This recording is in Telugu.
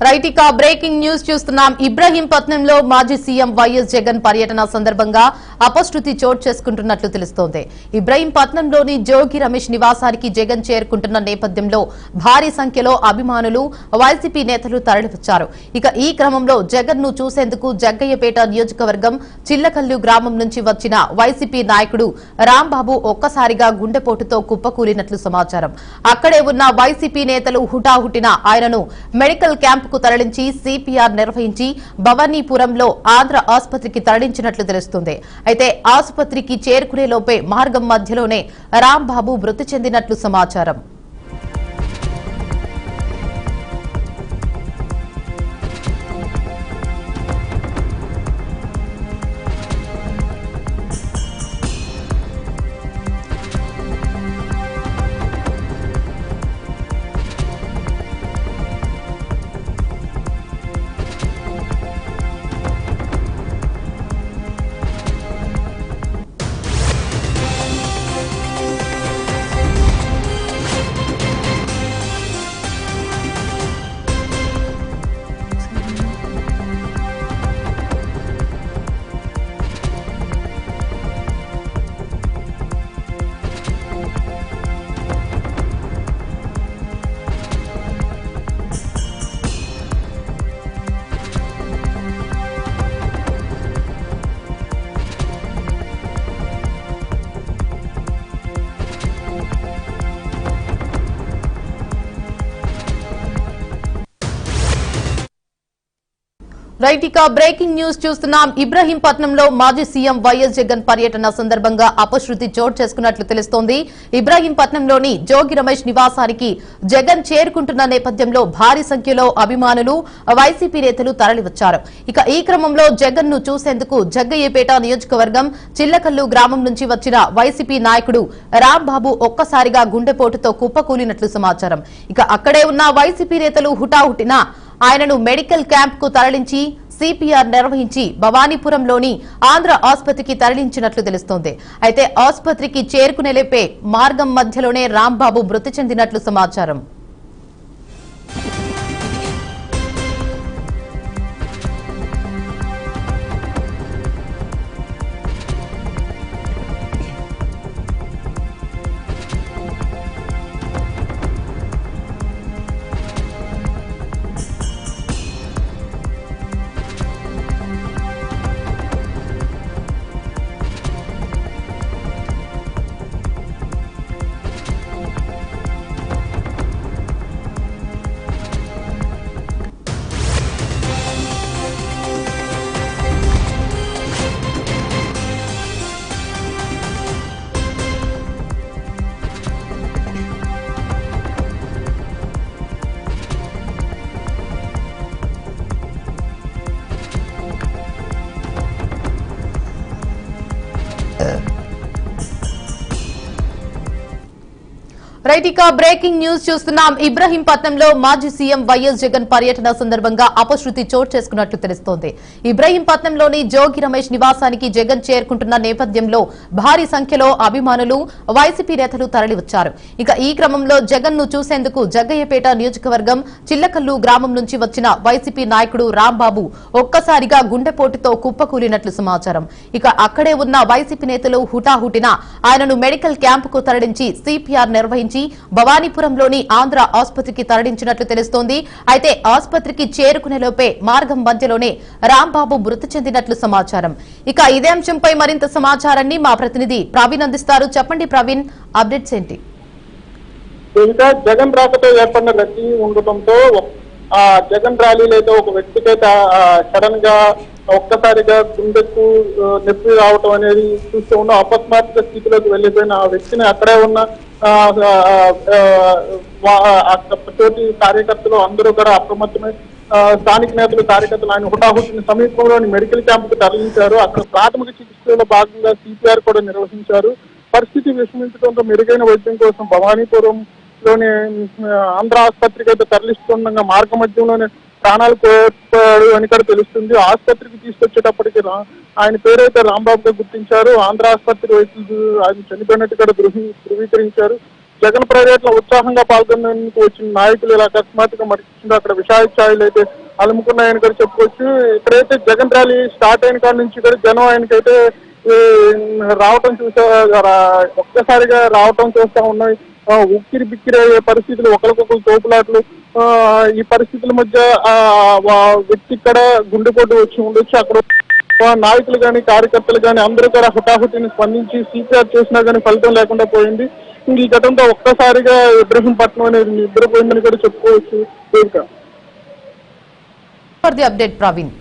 రైట్ ఇక బ్రేకింగ్ న్యూస్ చూస్తున్నాం. ఇబ్రహీంపట్నంలో మాజీ సీఎం వైఎస్ జగన్ పర్యటన సందర్భంగా అపశృతి చోటు చేసుకుంటున్నట్లు తెలుస్తోంది. ఇబ్రహీంపట్నంలోని జోగి రమేష్ నివాసానికి జగన్ చేరుకుంటున్న నేపథ్యంలో భారీ సంఖ్యలో అభిమానులు వైసీపీ నేతలు తరలివచ్చారు. ఇక ఈ క్రమంలో జగన్ ను చూసేందుకు జగ్గయ్యపేట నియోజకవర్గం చిల్లకల్లు గ్రామం నుంచి వచ్చిన వైసీపీ నాయకుడు రాంబాబు ఒక్కసారిగా గుండెపోటుతో కుప్పకూలినట్లు సమాచారం. అక్కడే ఉన్న వైసీపీ నేతలు హుటాహుటిన ఆయనను మెడికల్ క్యాంప్ కు తరలించి సిపిఆర్ నిర్వహించి భవానీపురంలో ఆంధ్ర ఆసుపత్రికి తరలించినట్లు తెలుస్తుంది. అయితే ఆసుపత్రికి చేరుకునే లోపే మార్గం మధ్యలోనే రాంబాబు మృతి చెందినట్లు సమాచారం. రైట్ ఇక బ్రేకింగ్ న్యూస్ చూస్తున్నాం. ఇబ్రహీంపట్నంలో మాజీ సీఎం వైఎస్ జగన్ పర్యటన సందర్భంగా అపశృతి చోటు చేసుకున్నట్లు తెలుస్తోంది. ఇబ్రహీంపట్నంలోని జోగి రమేష్ నివాసానికి జగన్ చేరుకుంటున్న నేపథ్యంలో భారీ సంఖ్యలో అభిమానులు వైసీపీ నేతలు తరలివచ్చారు. ఇక ఈ క్రమంలో జగన్ ను చూసేందుకు జగ్గయ్యపేట నియోజకవర్గం చిల్లకల్లు గ్రామం నుంచి వచ్చిన వైసీపీ నాయకుడు రాంబాబు ఒక్కసారిగా గుండెపోటుతో కుప్పకూలినట్లు సమాచారం. ఇక అక్కడే ఉన్న వైసీపీ నేతలు హుటాహుటిన ఆయనను మెడికల్ క్యాంప్ కు తరలించి సిపిఆర్ నిర్వహించి భవానీపురంలోని ఆంధ్ర ఆసుపత్రికి తరలించినట్లు తెలుస్తోంది. అయితే ఆసుపత్రికి చేరుకునేలేపే మార్గం మధ్యలోనే రాంబాబు మృతి చెందినట్లు సమాచారం. రైట్ ఇక బ్రేకింగ్ న్యూస్ చూస్తున్నాం. ఇబ్రహీంపట్నంలో మాజీ సీఎం వైఎస్ జగన్ పర్యటన సందర్భంగా అపశృతి చోటు చేసుకున్నట్లు తెలుస్తోంది. ఇబ్రహీంపట్నంలోని జోగి రమేష్ నివాసానికి జగన్ చేరుకుంటున్న నేపథ్యంలో భారీ సంఖ్యలో అభిమానులు వైసీపీ నేతలు తరలివచ్చారు. ఇక ఈ క్రమంలో జగన్ ను చూసేందుకు జగ్గయ్యపేట నియోజకవర్గం చిల్లకల్లు గ్రామం నుంచి వచ్చిన వైసీపీ నాయకుడు రాంబాబు ఒక్కసారిగా గుండెపోటుతో కుప్పకూలినట్లు సమాచారం. ఇక అక్కడే ఉన్న వైసీపీ నేతలు హుటాహుటిన ఆయనను మెడికల్ క్యాంప్ కు తరలించి సిపిఆర్ నిర్వహించి భవానీపురంలోని ఆంధ్ర ఆసుపత్రికి తరలించినట్లు తెలుస్తోంది. అయితే ఆసుపత్రికి చేరుకునేలోపే మార్గం మధ్యలోనే రాంబాబు మృతి చెందినట్లు సమాచారం. ఇక ఇదే అంశంపై మరింత సమాచారాన్ని మా ప్రతినిధి ప్రవీణ్ అందిస్తారు. చెప్పండి ప్రవీణ్, అప్డేట్స్ ఏంటి? ఇంకా జగన్ రాకతో ఏర్పడిన రద్దీ ఉండటంతో జగన్ ర్యాలీలో అయితే ఒక వ్యక్తికైతే సడన్ గా ఒక్కసారిగా గుండెకు నొప్పి రావటం అనేది చూస్తూ ఉన్న అపస్మారక స్థితిలోకి వెళ్లిపోయిన ఆ వ్యక్తిని అక్కడే ఉన్న తోటి కార్యకర్తలు అందరూ కూడా అప్రమత్తమై స్థానిక నేతలు కార్యకర్తలు ఆయన హుటాహుటిన సమీపంలోని మెడికల్ క్యాంప్ కు తరలించారు. అక్కడ ప్రాథమిక చికిత్సలో భాగంగా సిపిఆర్ కూడా నిర్వహించారు. పరిస్థితి విషమించడంతో మెరుగైన వైద్యం కోసం భవానీపురంలోని ఆంధ్ర ఆసుపత్రికి అయితే తరలిస్తుండగా మార్గ మధ్యంలోనే ప్రాణాలు కోల్పోయాడు అని కూడా తెలుస్తుంది. ఆసుపత్రికి తీసుకొచ్చేటప్పటికి ఆయన పేరైతే రాంబాబుగా గుర్తించారు. ఆంధ్ర ఆసుపత్రి వైద్యులు ఆయన చనిపోయినట్టు కూడా ధృవీకరించారు. జగన్ పర్యటన ఉత్సాహంగా పాల్గొనేందుకు వచ్చిన నాయకులు ఇలా అకస్మాత్తుగా మరణించింది. అక్కడ విషాద ఛాయలు అయితే అలుముకున్నాయని కూడా చెప్పుకోవచ్చు. ఇక్కడైతే జగన్ ర్యాలీ స్టార్ట్ అయిన కాడ నుంచి కూడా జనం ఆయనకైతే రావటం ఒక్కసారిగా రావటం చూస్తా ఉన్నాయి. ఉక్కిరి బిక్కిరి అయ్యే పరిస్థితులు, ఒకరికొకరు తోపులాట్లు. ఈ పరిస్థితుల మధ్య వ్యక్తి ఇక్కడ గుండెపోటు వచ్చి ఉండొచ్చు. అక్కడ నాయకులు కానీ కార్యకర్తలు కానీ అందరూ కూడా హుటాహుటిని స్పందించి సిపిఆర్ చేసినా కానీ ఫలితం లేకుండా పోయింది. ఈ ఘటనతో ఒక్కసారిగా ఇబ్రహీంపట్నం అనేది నిద్రపోయిందని కూడా చెప్పుకోవచ్చు. For the update Praveen.